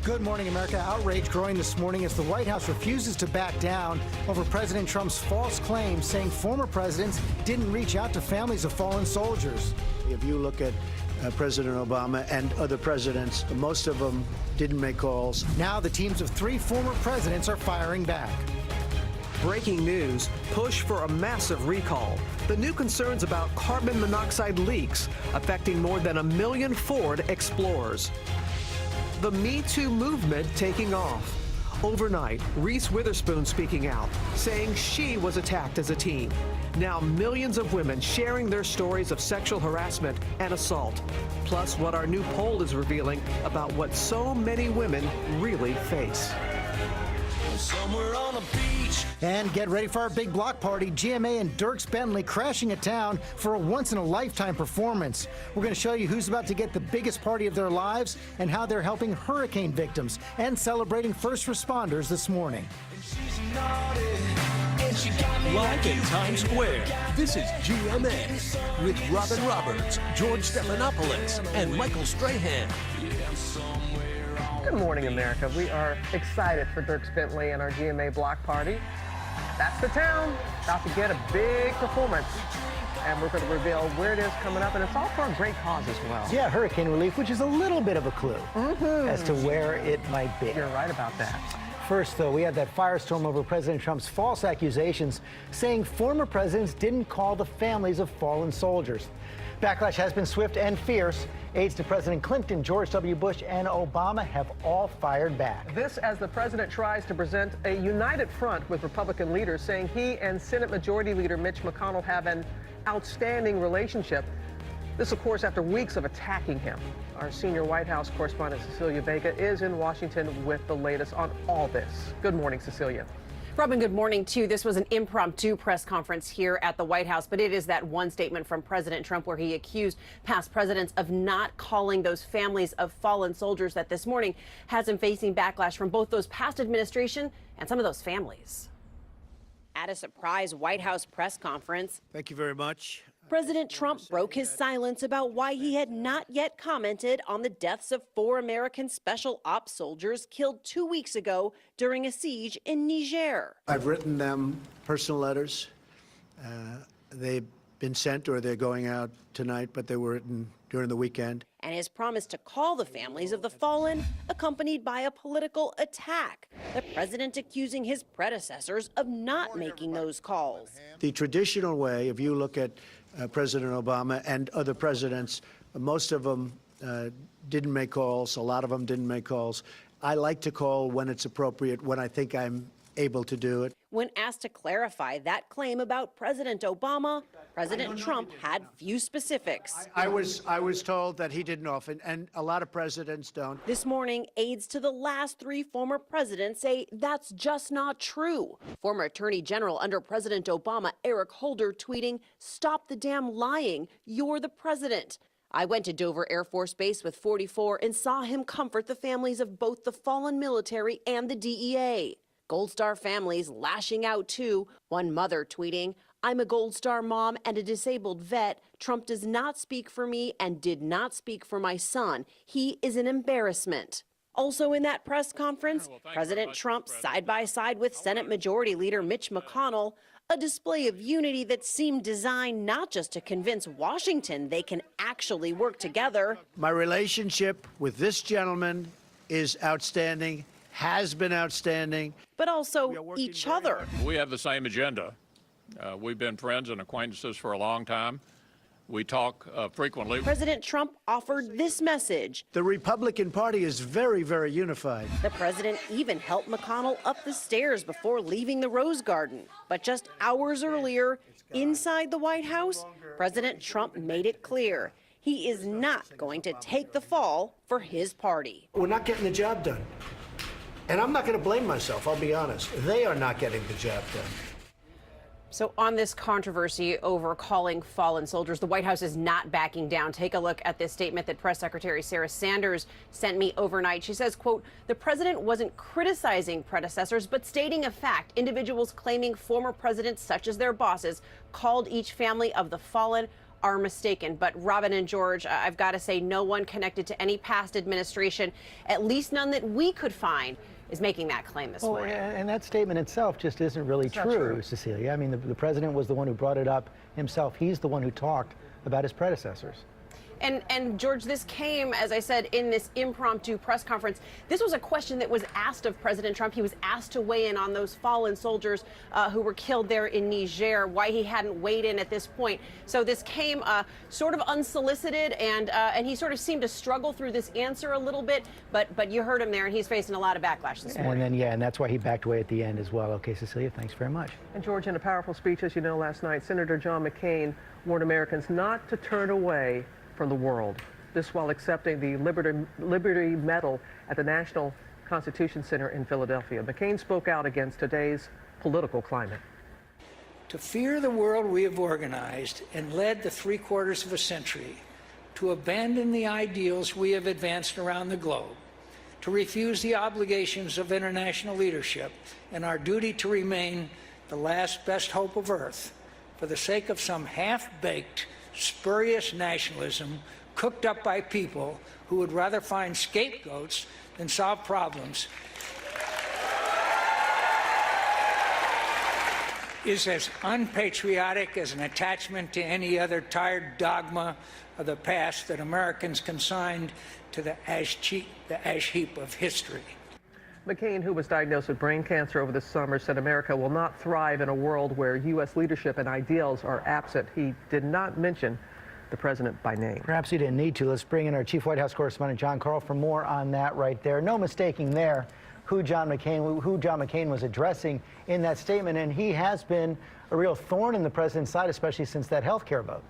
Good morning, America. Outrage growing this morning as the White House refuses to back down over President Trump's false claims, saying former presidents didn't reach out to families of fallen soldiers. If you look at President Obama and other presidents, most of them didn't make calls. Now the teams of 3 former presidents are firing back. Breaking news, push for a massive recall. The new concerns about carbon monoxide leaks affecting more than 1 million Ford Explorers. The Me Too movement taking off. Overnight, Reese Witherspoon speaking out, saying she was attacked as a teen. Now millions of women sharing their stories of sexual harassment and assault. Plus what our new poll is revealing about what so many women really face. Somewhere on a beach. And get ready for our big block party. GMA and Dierks Bentley crashing at town for a once-in-a-lifetime performance. We're going to show you who's about to get the biggest party of their lives and how they're helping hurricane victims and celebrating first responders this morning. Live in Times Square, this is GMA with Robin Roberts, George Stephanopoulos, and Michael Strahan. Good morning, America. We are excited for Dierks Bentley and our GMA block party. That's the town. About to get a big performance. And we're going to reveal where it is coming up, and it's all for a great cause as well. Yeah, hurricane relief, which is a little bit of a clue as to where it might be. You're right about that. First, though, we had that firestorm over President Trump's false accusations, saying former presidents didn't call the families of fallen soldiers. Backlash has been swift and fierce. Aides to President Clinton, George W. Bush, and Obama have all fired back. This as the president tries to present a united front with Republican leaders, saying he and Senate Majority Leader Mitch McConnell have an outstanding relationship. This, of course, after weeks of attacking him. Our senior White House correspondent, Cecilia Vega, is in Washington with the latest on all this. Good morning, Cecilia. Robin, good morning to you. This was an impromptu press conference here at the White House, but it is that one statement from President Trump where he accused past presidents of not calling those families of fallen soldiers that this morning has him facing backlash from both those past administration and some of those families. At a surprise White House press conference, Thank you very much. President Trump broke his silence about why he had not yet commented on the deaths of 4 American special ops soldiers killed 2 weeks ago during a siege in Niger. I've written them personal letters. They've been sent or they're going out tonight, but they were written during the weekend. And his promise to call the families of the fallen, accompanied by a political attack. The president accusing his predecessors of not making those calls. The traditional way, if you look at President Obama and other presidents, most of them didn't make calls. A lot of them didn't make calls. I like to call when it's appropriate, when I think I'm able to do it. When asked to clarify that claim about President Obama, President Trump had few specifics. I was told that he didn't often, and a lot of presidents don't. This morning, aides to the last 3 former presidents say that's just not true. Former Attorney General under President Obama, Eric Holder, tweeting, "Stop the damn lying. You're the president." I went to Dover Air Force Base with 44 and saw him comfort the families of both the fallen military and the DEA. Gold Star families lashing out too. One mother tweeting, "I'm a Gold Star mom and a disabled vet. Trump does not speak for me and did not speak for my son. He is an embarrassment." Also in that press conference, President Trump side by side with Senate Majority Leader Mitch McConnell, a display of unity that seemed designed not just to convince Washington they can actually work together. My relationship with this gentleman is outstanding, has been outstanding. But also each other. We have the same agenda. We've been friends and acquaintances for a long time. We talk frequently. President Trump offered this message. The Republican Party is very, very unified. The president even helped McConnell up the stairs before leaving the Rose Garden. But just hours earlier, inside the White House, President Trump made it clear he is not going to take the fall for his party. We're not getting the job done. And I'm not going to blame myself, I'll be honest. They are not getting the job done. So on this controversy over calling fallen soldiers, the White House is not backing down. Take a look at this statement that Press Secretary Sarah Sanders sent me overnight. She says, quote, "The president wasn't criticizing predecessors, but stating a fact. Individuals claiming former presidents, such as their bosses, called each family of the fallen are mistaken. But Robin and George, I've got to say, no one connected to any past administration, at least none that we could find, is making that claim this morning. And that statement itself just isn't really true, Cecilia. I mean, the president was the one who brought it up himself. He's the one who talked about his predecessors. And George, this came, as I said, in this impromptu press conference. This was a question that was asked of President Trump. He was asked to weigh in on those fallen soldiers who were killed there in Niger, why he hadn't weighed in at this point. So this came sort of unsolicited, and he sort of seemed to struggle through this answer a little bit. But you heard him there, and he's facing a lot of backlash this morning. And then, and that's why he backed away at the end as well. Okay, Cecilia, thanks very much. And George, in a powerful speech, as you know, last night, Senator John McCain warned Americans not to turn away from the world. This while accepting the Liberty Medal at the National Constitution Center in Philadelphia. McCain spoke out against today's political climate. To fear the world we have organized and led the 3/4 of a century, to abandon the ideals we have advanced around the globe, to refuse the obligations of international leadership and our duty to remain the last best hope of Earth for the sake of some half-baked, spurious nationalism cooked up by people who would rather find scapegoats than solve problems is as unpatriotic as an attachment to any other tired dogma of the past that Americans consigned to the ash heap of history. McCain, who was diagnosed with brain cancer over the summer, said America will not thrive in a world where U.S. leadership and ideals are absent. He did not mention the president by name. Perhaps he didn't need to. Let's bring in our chief White House correspondent, John Karl, for more on that right there. No mistaking there who John McCain was addressing in that statement, and he has been a real thorn in the president's side, especially since that health care vote.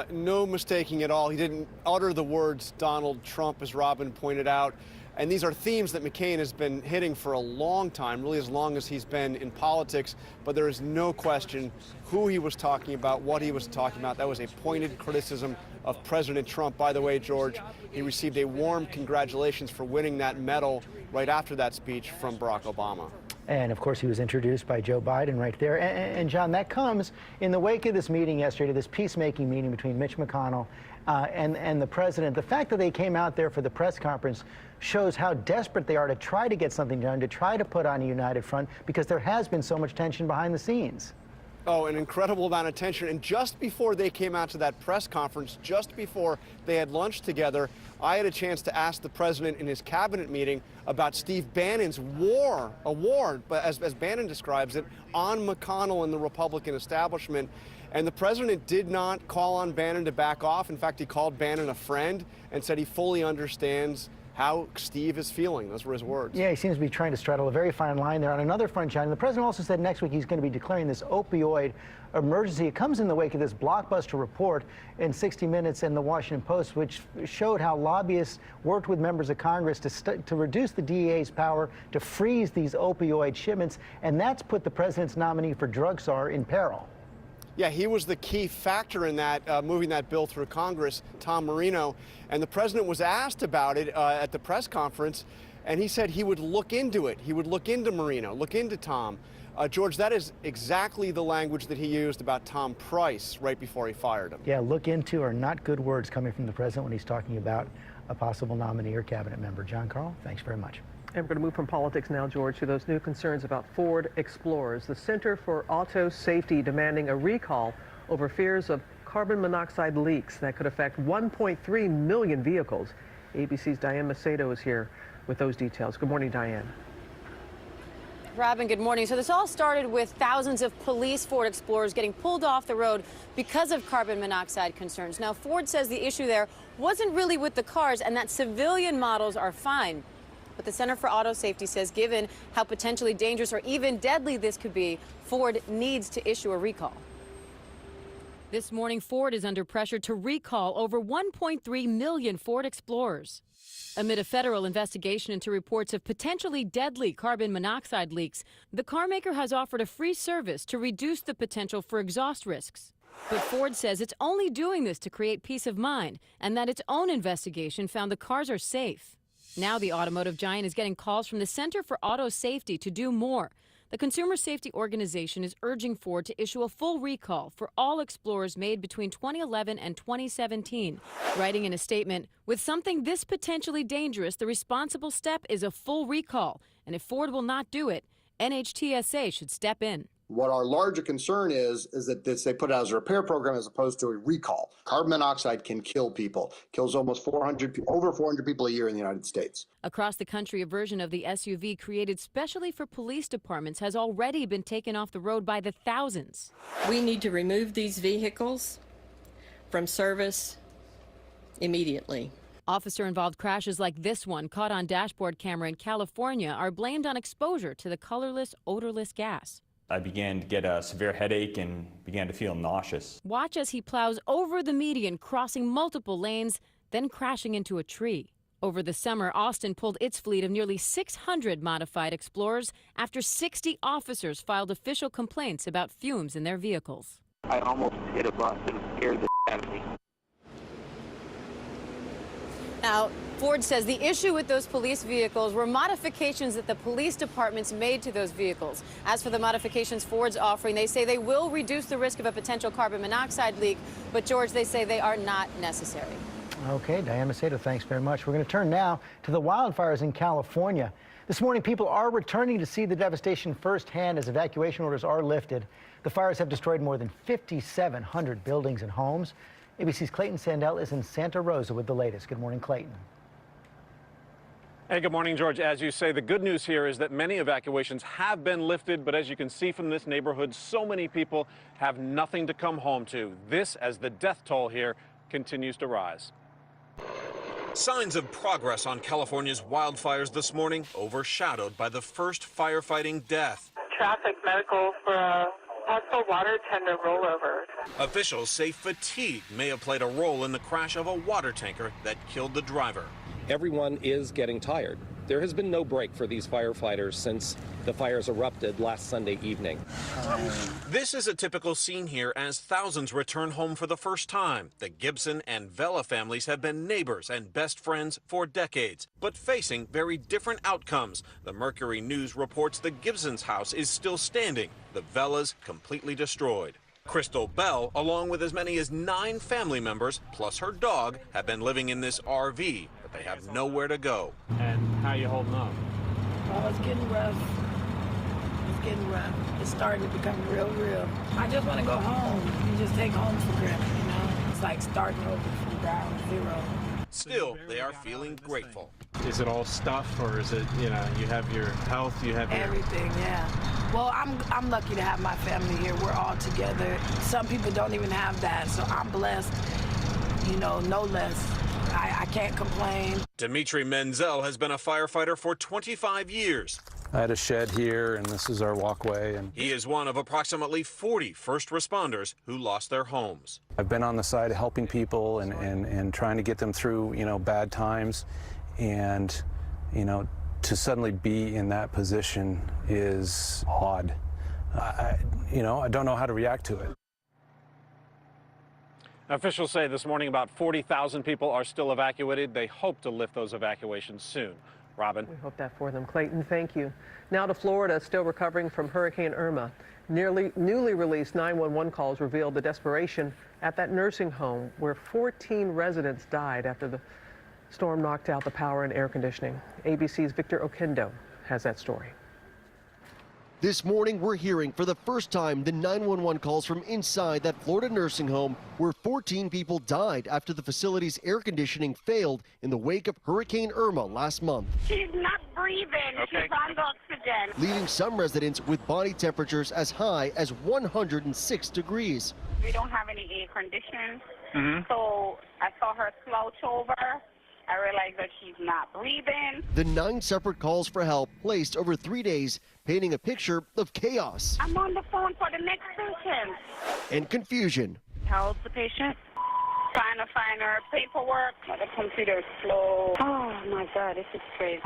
No mistaking at all. He didn't utter the words Donald Trump, as Robin pointed out. And these are themes that McCain has been hitting for a long time, really as long as he's been in politics. But there is no question who he was talking about, what he was talking about. That was a pointed criticism of President Trump. By the way, George, he received a warm congratulations for winning that medal right after that speech from Barack Obama. And of course, he was introduced by Joe Biden right there. And John, that comes in the wake of this meeting yesterday, this peacemaking meeting between Mitch McConnell and the president. The fact that they came out there for the press conference shows how desperate they are to try to get something done, to try to put on a united front, because there has been so much tension behind the scenes. Oh, an incredible amount of tension. And just before they came out to that press conference, just before they had lunch together, I had a chance to ask the president in his cabinet meeting about Steve Bannon's war, but as Bannon describes it, on McConnell and the Republican establishment. And the president did not call on Bannon to back off. In fact, he called Bannon a friend and said he fully understands how Steve is feeling. Those were his words. Yeah, he seems to be trying to straddle a very fine line there. On another front, John, the president also said next week he's going to be declaring this opioid emergency. It comes in the wake of this blockbuster report in 60 Minutes and the Washington Post, which showed how lobbyists worked with members of Congress to reduce the DEA's power to freeze these opioid shipments, and that's put the president's nominee for drug czar in peril. Yeah, he was the key factor in that, moving that bill through Congress, Tom Marino. And the president was asked about it at the press conference, and he said he would look into it. He would look into Marino, look into Tom. George, that is exactly the language that he used about Tom Price right before he fired him. Yeah, look into are not good words coming from the president when he's talking about a possible nominee or cabinet member. John Karl, thanks very much. And we're going to move from politics now, George, to those new concerns about Ford Explorers. The Center for Auto Safety demanding a recall over fears of carbon monoxide leaks that could affect 1.3 million vehicles. ABC's Diane Macedo is here with those details. Good morning, Diane. Robin, good morning. So this all started with thousands of police Ford Explorers getting pulled off the road because of carbon monoxide concerns. Now, Ford says the issue there wasn't really with the cars and that civilian models are fine. But the Center for Auto Safety says given how potentially dangerous or even deadly this could be, Ford needs to issue a recall. This morning, Ford is under pressure to recall over 1.3 million Ford Explorers. Amid a federal investigation into reports of potentially deadly carbon monoxide leaks, the carmaker has offered a free service to reduce the potential for exhaust risks. But Ford says it's only doing this to create peace of mind and that its own investigation found the cars are safe. Now the automotive giant is getting calls from the Center for Auto Safety to do more. The consumer safety organization is urging Ford to issue a full recall for all Explorers made between 2011 and 2017, writing in a statement, "With something this potentially dangerous, the responsible step is a full recall, and if Ford will not do it, NHTSA should step in." What our larger concern is that they put it out as a repair program as opposed to a recall. Carbon monoxide can kill people, kills almost over 400 people a year in the United States. Across the country, a version of the SUV created specially for police departments has already been taken off the road by the thousands. We need to remove these vehicles from service immediately. Officer-involved crashes like this one, caught on dashboard camera in California, are blamed on exposure to the colorless, odorless gas. I began to get a severe headache and began to feel nauseous. Watch as he plows over the median, crossing multiple lanes, then crashing into a tree. Over the summer, Austin pulled its fleet of nearly 600 modified Explorers after 60 officers filed official complaints about fumes in their vehicles. I almost hit a bus and scared the out of me. Now, Ford says the issue with those police vehicles were modifications that the police departments made to those vehicles. As for the modifications Ford's offering, they say they will reduce the risk of a potential carbon monoxide leak, but George, they say they are not necessary. Okay, Diana Macedo, thanks very much. We're going to turn now to the wildfires in California. This morning, people are returning to see the devastation firsthand as evacuation orders are lifted. The fires have destroyed more than 5,700 buildings and homes. ABC's Clayton Sandell is in Santa Rosa with the latest. Good morning, Clayton. Hey, good morning, George. As you say, the good news here is that many evacuations have been lifted, but as you can see from this neighborhood, so many people have nothing to come home to. This as the death toll here continues to rise. Signs of progress on California's wildfires this morning, overshadowed by the first firefighting death. Traffic medical for a possible water tender rollover. Officials say fatigue may have played a role in the crash of a water tanker that killed the driver. Everyone is getting tired. There has been no break for these firefighters since the fires erupted last Sunday evening. This is a typical scene here as thousands return home for the first time. The Gibson and Vela families have been neighbors and best friends for decades, but facing very different outcomes. The Mercury News reports the Gibsons' house is still standing, the Velas completely destroyed. Crystal Bell, along with as many as 9 family members, plus her dog, have been living in this RV, but they have nowhere to go. And how are you holding up? Oh, it's getting rough. It's getting rough. It's starting to become real. I just want to go home. You just take home for granted, you know? It's like starting over from ground zero. Still, they are feeling grateful. Is it all stuff, or is it, you have your health, you have everything, yeah. Well, I'm lucky to have my family here. We're all together. Some people don't even have that, so I'm blessed, no less. I can't complain. Dimitri Menzel has been a firefighter for 25 years. I had a shed here, and this is our walkway. And he is one of approximately 40 first responders who lost their homes. I've been on the side helping people and trying to get them through, bad times. And, to suddenly be in that position is odd. I don't know how to react to it. Officials say this morning about 40,000 people are still evacuated. They hope to lift those evacuations soon. Robin. We hope that for them. Clayton, thank you. Now to Florida, still recovering from Hurricane Irma. Newly released 911 calls revealed the desperation at that nursing home where 14 residents died after the storm knocked out the power and air conditioning. ABC's Victor Oquendo has that story. This morning, we're hearing for the first time the 911 calls from inside that Florida nursing home where 14 people died after the facility's air conditioning failed in the wake of Hurricane Irma last month. She's not breathing. Okay. She's on the oxygen. Leaving some residents with body temperatures as high as 106 degrees. We don't have any air conditioning, so I saw her slouch over. I realized that she's not breathing. The 9 separate calls for help placed over 3 days, painting a picture of chaos. I'm on the phone for the next patient. And confusion. How old's the patient? Trying to find her paperwork. The computer's slow. Oh my God, this is crazy.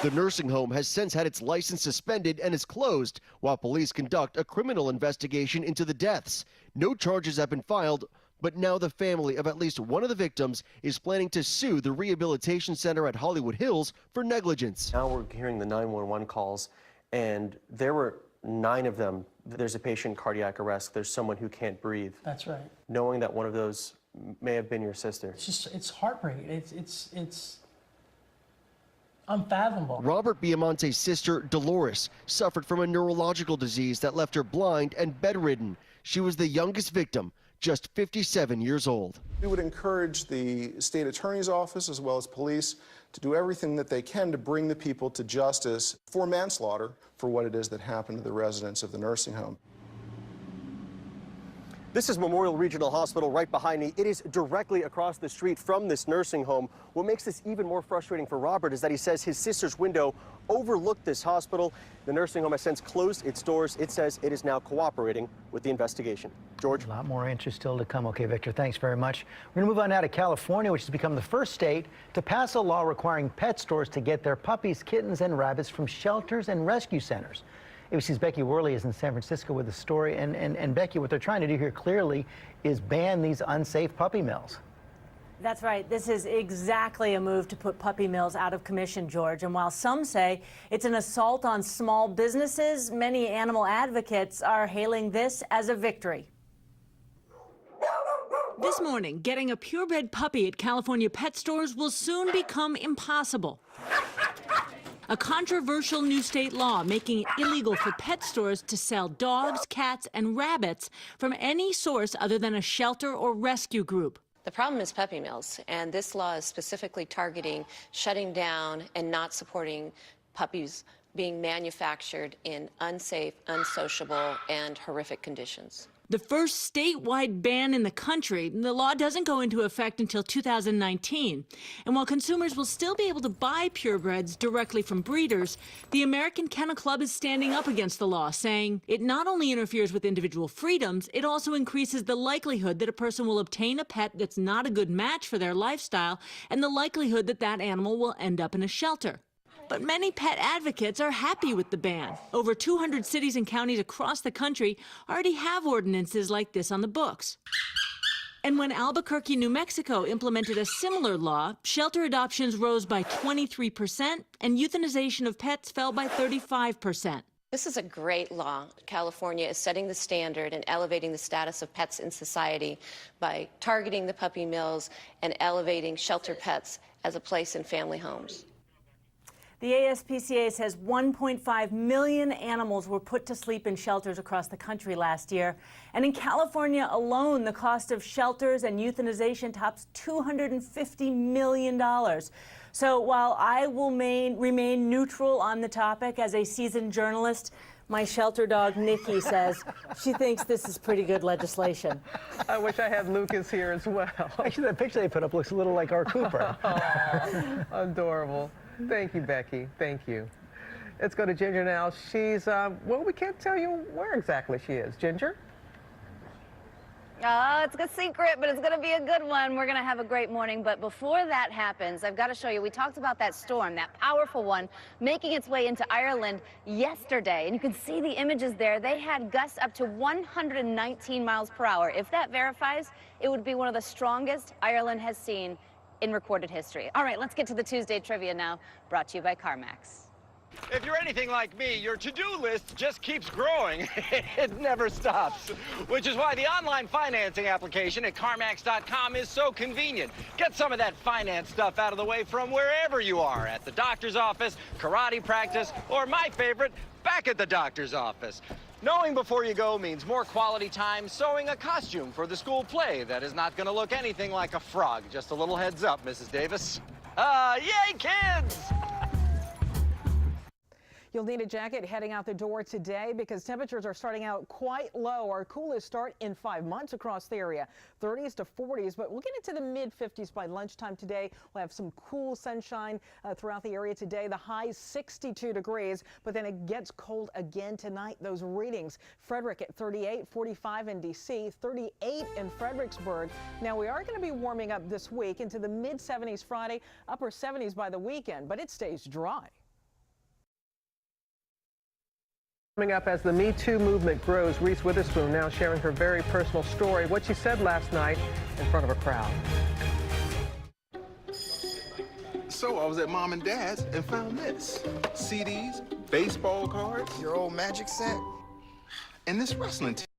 The nursing home has since had its license suspended and is closed while police conduct a criminal investigation into the deaths. No charges have been filed, but now the family of at least one of the victims is planning to sue the rehabilitation center at Hollywood Hills for negligence. Now we're hearing the 911 calls, and there were 9 of them, there's a patient in cardiac arrest, there's someone who can't breathe. That's right. Knowing that one of those may have been your sister. It's heartbreaking. It's unfathomable. Robert Biamonte's sister, Dolores, suffered from a neurological disease that left her blind and bedridden. She was the youngest victim, just 57 years old. We would encourage the state attorney's office as well as police to do everything that they can to bring the people to justice for manslaughter for what it is that happened to the residents of the nursing home. This is Memorial Regional Hospital right behind me. It is directly across the street from this nursing home. What makes this even more frustrating for Robert is that he says his sister's window overlooked this hospital. The nursing home has since closed its doors. It says it is now cooperating with the investigation. George? A lot more answers still to come. Okay, Victor, thanks very much. We're going to move on now to California, which has become the first state to pass a law requiring pet stores to get their puppies, kittens, and rabbits from shelters and rescue centers. ABC's Becky Worley is in San Francisco with the story. And Becky, what they're trying to do here clearly is ban these unsafe puppy mills. That's right. This is exactly a move to put puppy mills out of commission, George. And while some say it's an assault on small businesses, many animal advocates are hailing this as a victory. This morning, getting a purebred puppy at California pet stores will soon become impossible. A controversial new state law making it illegal for pet stores to sell dogs, cats, and rabbits from any source other than a shelter or rescue group. The problem is puppy mills, and this law is specifically targeting shutting down and not supporting puppies being manufactured in unsafe, unsociable, and horrific conditions. The first statewide ban in the country, the law doesn't go into effect until 2019. And while consumers will still be able to buy purebreds directly from breeders, the American Kennel Club is standing up against the law, saying it not only interferes with individual freedoms, it also increases the likelihood that a person will obtain a pet that's not a good match for their lifestyle, and the likelihood that that animal will end up in a shelter. But many pet advocates are happy with the ban. Over 200 cities and counties across the country already have ordinances like this on the books. And when Albuquerque, New Mexico implemented a similar law, shelter adoptions rose by 23% and euthanization of pets fell by 35%. This is a great law. California is setting the standard and elevating the status of pets in society by targeting the puppy mills and elevating shelter pets as a place in family homes. The ASPCA says 1.5 million animals were put to sleep in shelters across the country last year. And in California alone, the cost of shelters and euthanization tops $250 million. So while I will remain neutral on the topic as a seasoned journalist, my shelter dog, Nikki, says she thinks this is pretty good legislation. I wish I had Lucas here as well. Actually, that picture they put up looks a little like our Cooper. Oh, adorable. Thank you, Becky. Thank you. Let's go to Ginger now. She's, well, we can't tell you where exactly she is. Ginger? Oh, it's a secret, but it's going to be a good one. We're going to have a great morning. But before that happens, I've got to show you, we talked about that storm, that powerful one, making its way into Ireland yesterday. And you can see the images there. They had gusts up to 119 miles per hour. If that verifies, it would be one of the strongest Ireland has seen in recorded history. All right, let's get to the Tuesday trivia now, brought to you by CarMax. If you're anything like me, your to-do list just keeps growing. It never stops, which is why the online financing application at CarMax.com is so convenient. Get some of that finance stuff out of the way from wherever you are, at the doctor's office, karate practice, or my favorite, back at the doctor's office. Knowing before you go means more quality time sewing a costume for the school play that is not going to look anything like a frog. Just a little heads up, Mrs. Davis. Yay, kids! You'll need a jacket heading out the door today because temperatures are starting out quite low. Our coolest start in 5 months across the area, 30s to 40s, but we'll get into the mid-50s by lunchtime today. We'll have some cool sunshine throughout the area today. The high 62 degrees, but then it gets cold again tonight. Those readings, Frederick at 38, 45 in D.C., 38 in Fredericksburg. Now, we are going to be warming up this week into the mid-70s Friday, upper 70s by the weekend, but it stays dry. Coming up as the Me Too movement grows, Reese Witherspoon now sharing her very personal story, what she said last night in front of a crowd. So I was at Mom and Dad's and found this. CDs, baseball cards. Your old Magic set? and this wrestling team.